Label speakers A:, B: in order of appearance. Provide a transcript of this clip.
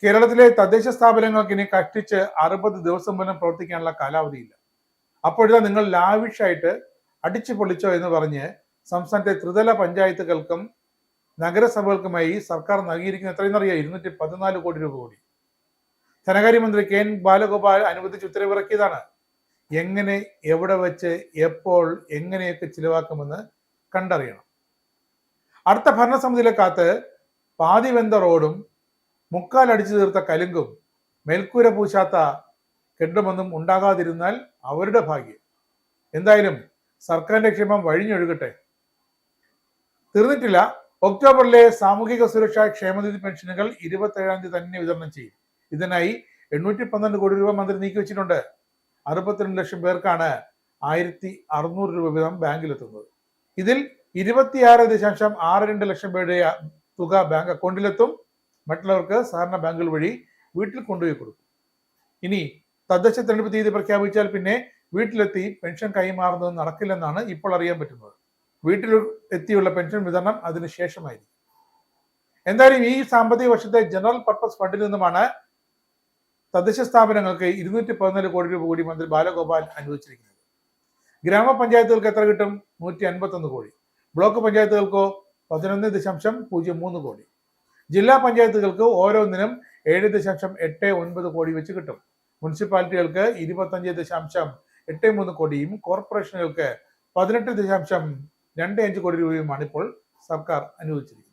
A: കേരളത്തിലെ തദ്ദേശ സ്ഥാപനങ്ങൾക്ക് ഇനി കഷ്ടിച്ച് 60 ദിവസം പോലും പ്രവർത്തിക്കാനുള്ള കാലാവധിയില്ല. അപ്പോഴിതാ നിങ്ങൾ ലാവിഷായിട്ട് അടിച്ചു പൊളിച്ചോ എന്ന് പറഞ്ഞ് സംസ്ഥാനത്തെ ത്രിതല പഞ്ചായത്തുകൾക്കും നഗരസഭകൾക്കുമായി സർക്കാർ നൽകിയിരിക്കുന്ന എത്രയെന്നറിയാം? 214 കോടി രൂപ കൂടി. ധനകാര്യമന്ത്രി കെ എൻ ബാലഗോപാൽ അനുവദിച്ച് ഉത്തരവിറക്കിയതാണ്. എങ്ങനെ, എവിടെ വെച്ച്, എപ്പോൾ, എങ്ങനെയൊക്കെ ചിലവാക്കുമെന്ന് കണ്ടറിയണം. അടുത്ത ഭരണസമിതിയിലെ കാത്ത് പാതി വെന്ത റോഡും മുക്കാലടിച്ചു തീർത്ത കലുങ്കും മേൽക്കൂര പൂശാത്ത കെട്ടുമൊന്നും ഉണ്ടാകാതിരുന്നാൽ അവരുടെ ഭാഗ്യം. എന്തായാലും സർക്കാരിന്റെ ക്ഷേമം വഴിഞ്ഞൊഴുകട്ടെ. തീർന്നിട്ടില്ല. ഒക്ടോബറിലെ സാമൂഹിക സുരക്ഷാ ക്ഷേമനിധി പെൻഷനുകൾ 27-ാം തീയതി തന്നെ വിതരണം ചെയ്യും. ഇതിനായി 812 കോടി രൂപ മന്ത്രി നീക്കിവെച്ചിട്ടുണ്ട്. 62 ലക്ഷം പേർക്കാണ് 1600 രൂപ വീതം ബാങ്കിലെത്തുന്നത്. ഇതിൽ 26.62 ലക്ഷം പേരുടെ തുക ബാങ്ക് അക്കൗണ്ടിലെത്തും. മറ്റുള്ളവർക്ക് സഹകരണ ബാങ്കുകൾ വഴി വീട്ടിൽ കൊണ്ടുപോയി കൊടുക്കും. ഇനി തദ്ദേശ തെരഞ്ഞെടുപ്പ് തീയതി പ്രഖ്യാപിച്ചാൽ പിന്നെ വീട്ടിലെത്തി പെൻഷൻ കൈമാറുന്നത് നടക്കില്ലെന്നാണ് ഇപ്പോൾ അറിയാൻ പറ്റുന്നത്. വീട്ടിൽ എത്തിയുള്ള പെൻഷൻ വിതരണം അതിനുശേഷമായിരിക്കും. എന്തായാലും ഈ സാമ്പത്തിക വർഷത്തെ ജനറൽ പർപ്പസ് ഫണ്ടിൽ നിന്നുമാണ് തദ്ദേശ സ്ഥാപനങ്ങൾക്ക് 214 കോടി രൂപ കൂടി മന്ത്രി ബാലഗോപാൽ അനുവദിച്ചിരിക്കുന്നത്. ഗ്രാമപഞ്ചായത്തുകൾക്ക് എത്ര കിട്ടും? 151 കോടി. ബ്ലോക്ക് പഞ്ചായത്തുകൾക്കോ 11.03 കോടി. ജില്ലാ പഞ്ചായത്തുകൾക്ക് ഓരോന്നിനും 7.89 കോടി വെച്ച് കിട്ടും. മുനിസിപ്പാലിറ്റികൾക്ക് 25.83 കോടിയും കോർപ്പറേഷനുകൾക്ക് 18.25 കോടി രൂപയുമാണ് ഇപ്പോൾ സർക്കാർ അനുവദിച്ചിരിക്കുന്നത്.